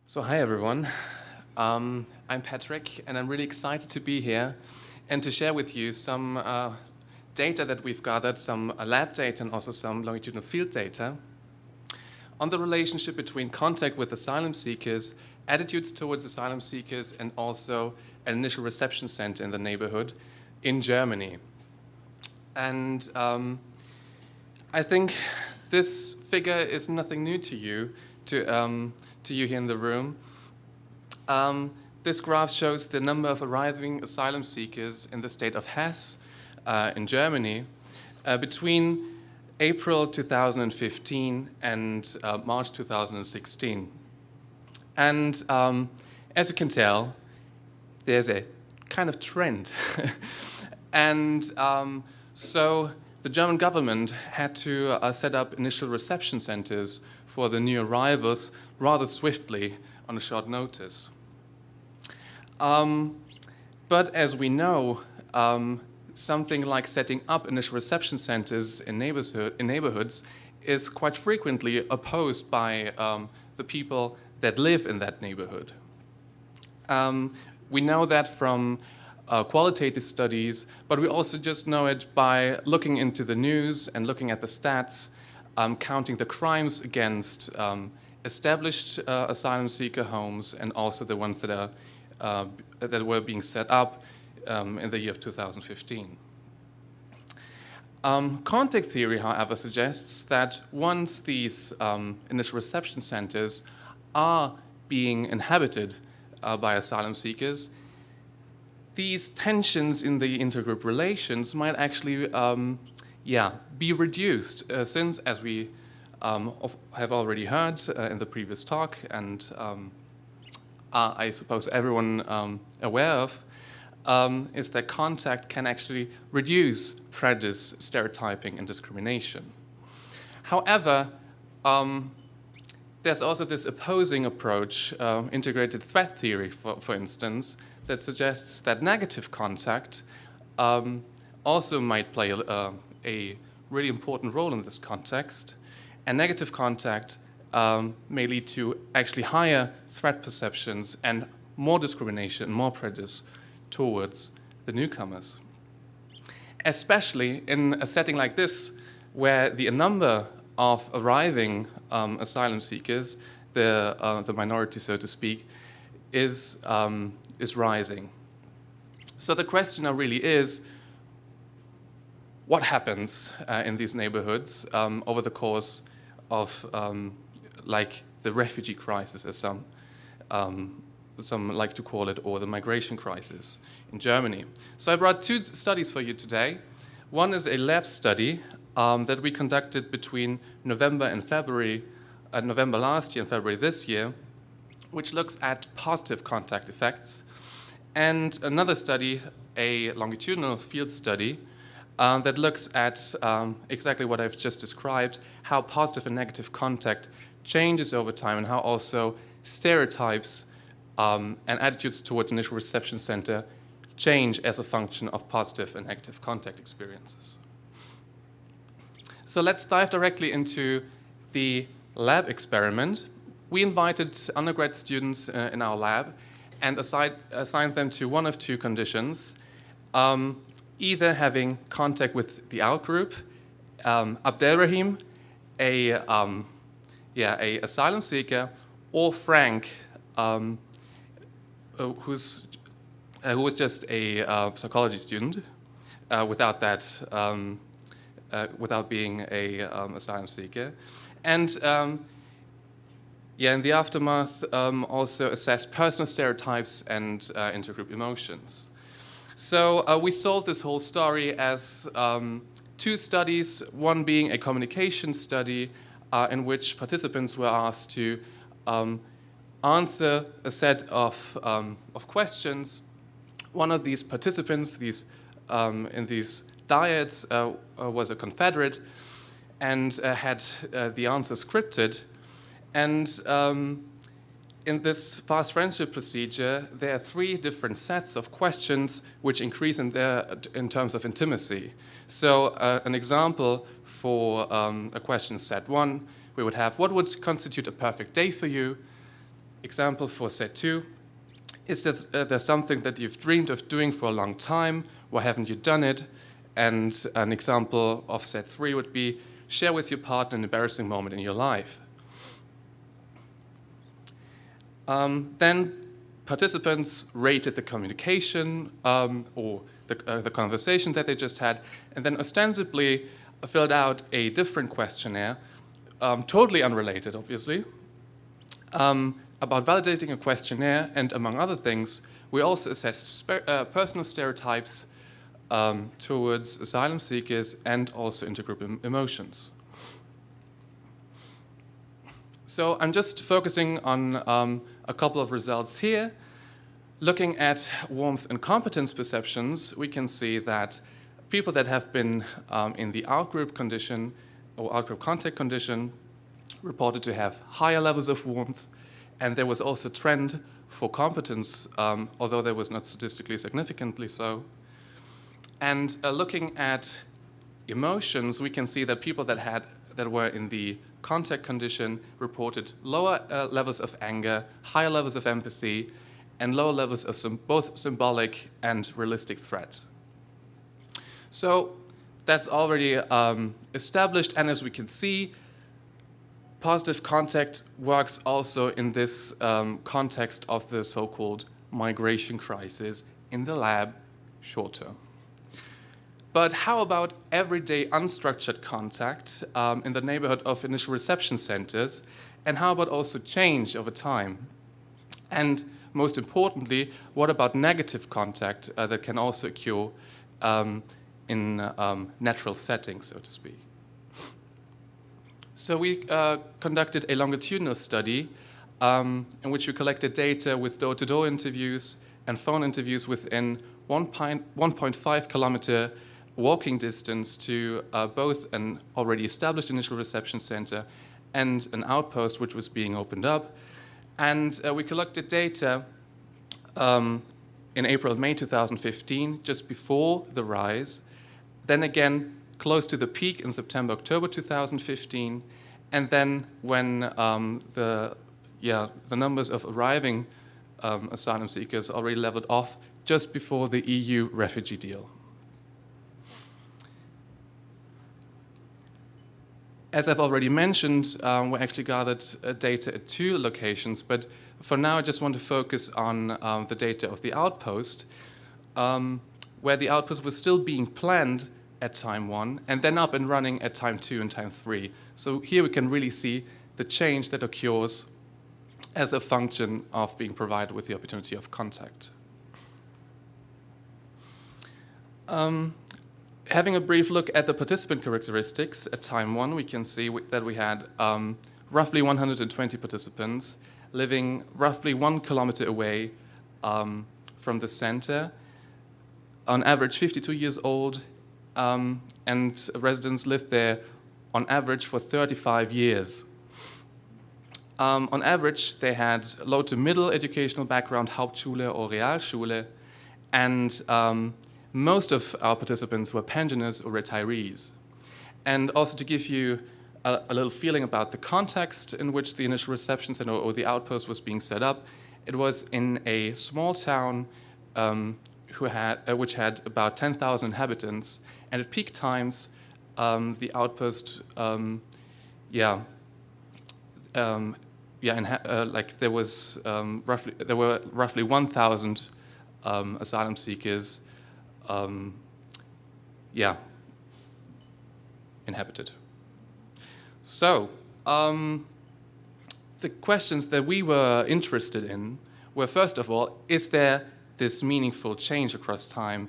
So hi everyone, I'm Patrick and I'm really excited to be here and to share with you some data that we've gathered, some lab data and also some longitudinal field data on the relationship between contact with asylum seekers, attitudes towards asylum seekers, and also an initial reception center in the neighborhood in Germany. And I think this figure is nothing new to you, to you here in the room. This graph shows the number of arriving asylum seekers in the state of Hesse in Germany between April 2015 and March 2016. And as you can tell, there's a kind of trend. And so the German government had to set up initial reception centers for the new arrivals rather swiftly on a short notice. But as we know, something like setting up initial reception centers in neighborhoods is quite frequently opposed by the people that live in that neighborhood. We know that from qualitative studies, but we also just know it by looking into the news and looking at the stats, counting the crimes against established asylum seeker homes and also the ones that were being set up in the year of 2015. Contact theory, however, suggests that once these initial reception centers are being inhabited by asylum seekers, these tensions in the intergroup relations might actually be reduced since, as we have already heard in the previous talk, and I suppose everyone aware of, is that contact can actually reduce prejudice, stereotyping, and discrimination. However, there's also this opposing approach, integrated threat theory, for instance, that suggests that negative contact also might play a really important role in this context. And negative contact may lead to actually higher threat perceptions and more discrimination, more prejudice towards the newcomers. Especially in a setting like this, where the number of arriving asylum seekers, the minority, so to speak, is rising. So the question now really is, what happens in these neighborhoods over the course of like the refugee crisis, as some like to call it, or the migration crisis in Germany? So I brought two studies for you today. One is a lab study that we conducted between November and February, November last year and February this year, which looks at positive contact effects, and another study, a longitudinal field study, that looks at exactly what I've just described, how positive and negative contact changes over time and how also stereotypes and attitudes towards initial reception center change as a function of positive and negative contact experiences. So let's dive directly into the lab experiment. We invited undergrad students in our lab and assigned them to one of two conditions, either having contact with the outgroup, Abdelrahim, a asylum seeker, or Frank, who was just a psychology student, without being a asylum seeker, and in the aftermath, also assess personal stereotypes and intergroup emotions. So we sold this whole story as two studies, one being a communication study in which participants were asked to answer a set of questions. One of these participants, in these dyads, was a Confederate and had the answer scripted. And in this fast friendship procedure, there are three different sets of questions which increase in terms of intimacy. So an example for a question set one, we would have, what would constitute a perfect day for you? example for set 2 is that there's something that you've dreamed of doing for a long time. Why haven't you done it? And an example of set 3 would be share with your partner an embarrassing moment in your life. Then participants rated the communication or the conversation that they just had, and then ostensibly filled out a different questionnaire, totally unrelated, obviously, about validating a questionnaire. And among other things, we also assessed personal stereotypes towards asylum seekers and also intergroup emotions. So I'm just focusing on a couple of results here. Looking at warmth and competence perceptions, we can see that people that have been in the outgroup condition or outgroup contact condition reported to have higher levels of warmth, and there was also a trend for competence, although there was not statistically significantly so. And looking at emotions, we can see that people that were in the contact condition reported lower levels of anger, higher levels of empathy, and lower levels of both symbolic and realistic threat. So that's already established, and as we can see, positive contact works also in this context of the so-called migration crisis in the lab short term. But how about everyday unstructured contact in the neighborhood of initial reception centers? And how about also change over time? And most importantly, what about negative contact that can also occur in natural settings, so to speak? So we conducted a longitudinal study in which we collected data with door-to-door interviews and phone interviews within 1.5 kilometer walking distance to both an already established initial reception center and an outpost which was being opened up. And we collected data in April and May 2015, just before the rise, then again close to the peak in September, October 2015, and then when the numbers of arriving asylum seekers already leveled off just before the EU refugee deal. As I've already mentioned, we actually gathered data at 2 locations, but for now I just want to focus on the data of the outpost, where the outpost was still being planned at time 1 and then up and running at time 2 and time 3. So here we can really see the change that occurs as a function of being provided with the opportunity of contact. Having a brief look at the participant characteristics at time 1, we can see that we had roughly 120 participants living roughly 1 kilometer away from the center, on average 52 years old, and residents lived there on average for 35 years. On average, they had low to middle educational background, Hauptschule or Realschule, and most of our participants were pensioners or retirees. And also to give you a little feeling about the context in which the initial reception center or the outpost was being set up, it was in a small town which had about 10,000 inhabitants, and at peak times, the outpost, there were roughly 1,000 asylum seekers, inhabited. So, the questions that we were interested in were, first of all, is there this meaningful change across time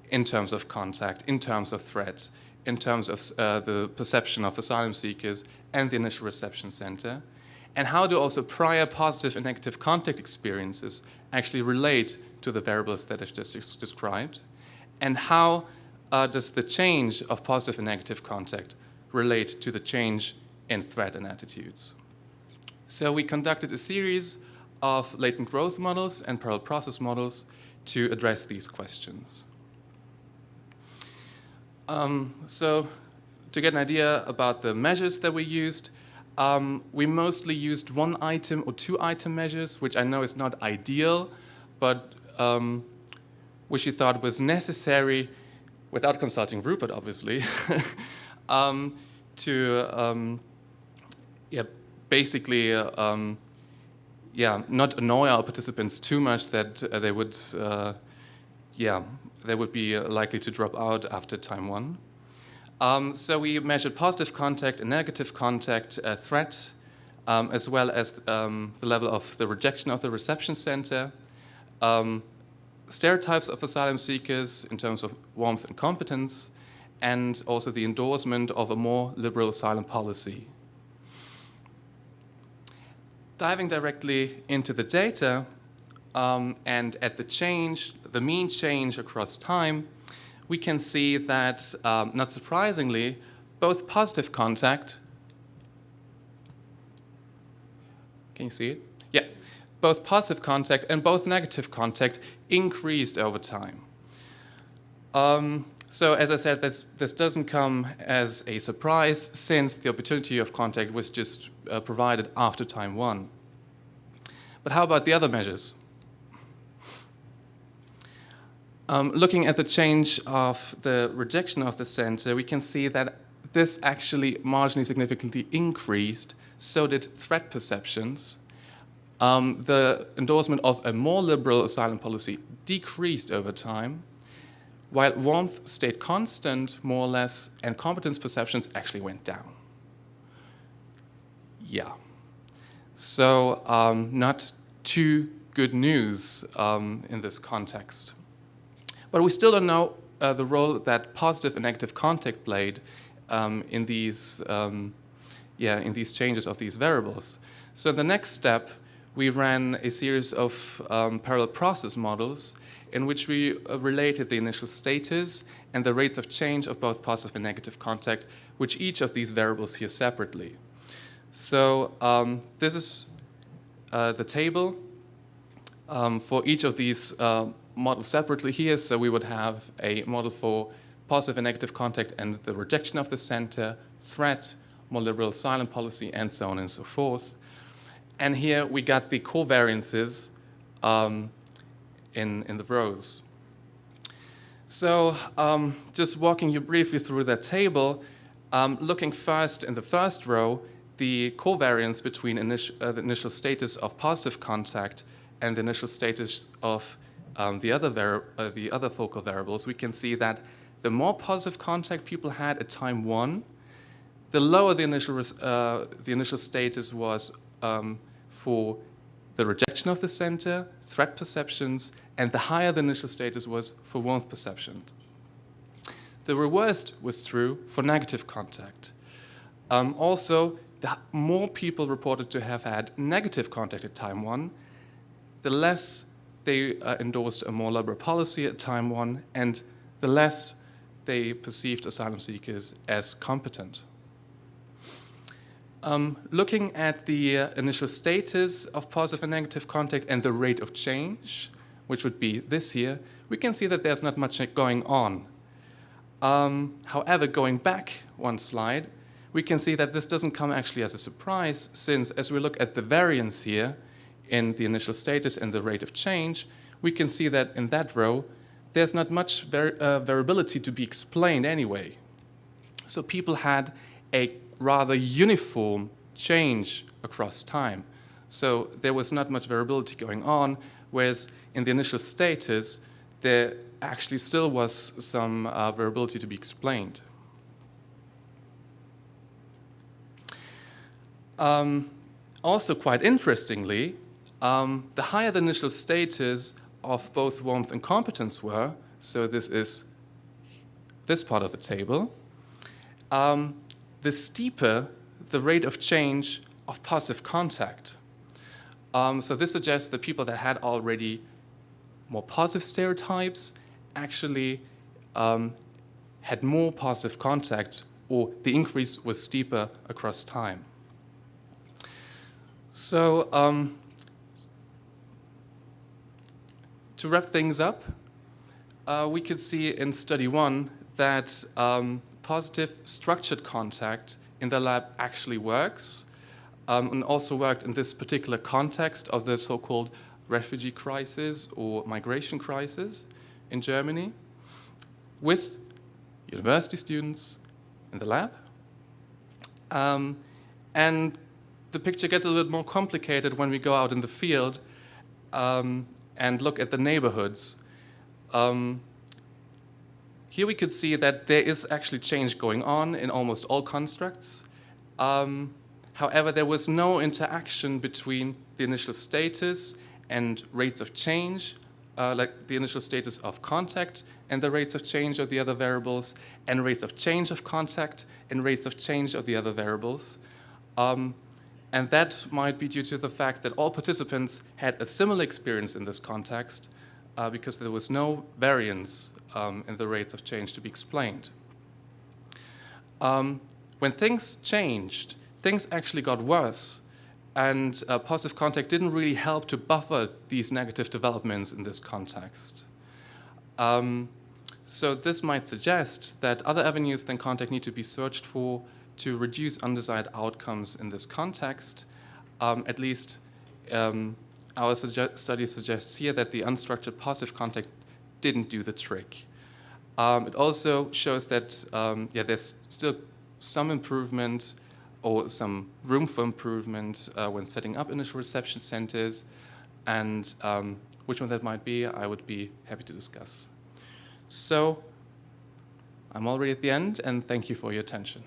in terms of contact, in terms of threat, in terms of the perception of asylum seekers and the initial reception center? And how do also prior positive and negative contact experiences actually relate to the variables that I've just described? And how does the change of positive and negative contact relate to the change in threat and attitudes? So we conducted a series of latent growth models and parallel process models to address these questions. So to get an idea about the measures that we used, we mostly used 1-item or 2-item measures, which I know is not ideal, but which we thought was necessary, without consulting Rupert, obviously, to basically not annoy our participants too much that they would be likely to drop out after time 1. So we measured positive contact and negative contact threat, as well as the level of the rejection of the reception center, stereotypes of asylum seekers in terms of warmth and competence, and also the endorsement of a more liberal asylum policy. Diving directly into the data, and at the mean change across time, we can see that, not surprisingly, both positive contact, can you see it? Yeah, both positive contact and both negative contact increased over time. So as I said, this doesn't come as a surprise, since the opportunity of contact was just provided after time 1. But how about the other measures? Looking at the change of the rejection of the center, we can see that this actually marginally significantly increased. So did threat perceptions. The endorsement of a more liberal asylum policy decreased over time, while warmth stayed constant, more or less, and competence perceptions actually went down. Yeah. So not too good news in this context. But we still don't know the role that positive and negative contact played in these changes of these variables. So the next step, we ran a series of parallel process models in which we related the initial status and the rates of change of both positive and negative contact, which each of these variables here separately. So this is the table for each of these models separately here. So we would have a model for positive and negative contact and the rejection of the center, threat, more liberal asylum policy, and so on and so forth. And here we got the covariances in the rows. So just walking you briefly through that table, looking first in the first row, the covariance between the initial status of positive contact and the initial status of the other focal variables, we can see that the more positive contact people had at time 1, the lower the initial status was for the rejection of the center, threat perceptions, and the higher the initial status was for warmth perceptions. The reverse was true for negative contact. Also, the more people reported to have had negative contact at time 1, the less they endorsed a more liberal policy at time 1, and the less they perceived asylum seekers as competent. Looking at the initial status of positive and negative contact and the rate of change, which would be this here, we can see that there's not much going on. However, going back one slide, we can see that this doesn't come actually as a surprise, since as we look at the variance here in the initial status and the rate of change, we can see that in that row, there's not much variability to be explained anyway. So people had a rather uniform change across time. So there was not much variability going on, whereas in the initial status, there actually still was some variability to be explained. Also, quite interestingly, the higher the initial status of both warmth and competence were, so this is this part of the table, the steeper the rate of change of positive contact. So this suggests that people that had already more positive stereotypes actually had more positive contact, or the increase was steeper across time. So to wrap things up, we could see in study 1 that positive structured contact in the lab actually works. and also worked in this particular context of the so-called refugee crisis or migration crisis in Germany with university students in the lab. And the picture gets a little bit more complicated when we go out in the field and look at the neighborhoods. Here we could see that there is actually change going on in almost all constructs. However, there was no interaction between the initial status and rates of change, like the initial status of contact and the rates of change of the other variables, and rates of change of contact and rates of change of the other variables. And that might be due to the fact that all participants had a similar experience in this context because there was no variance in the rates of change to be explained. When things changed, things actually got worse, and positive contact didn't really help to buffer these negative developments in this context. So this might suggest that other avenues than contact need to be searched for to reduce undesired outcomes in this context. At least our study suggests here that the unstructured positive contact didn't do the trick. It also shows that there's still some improvement or some room for improvement when setting up initial reception centers, and which one that might be, I would be happy to discuss. So I'm already at the end, and thank you for your attention.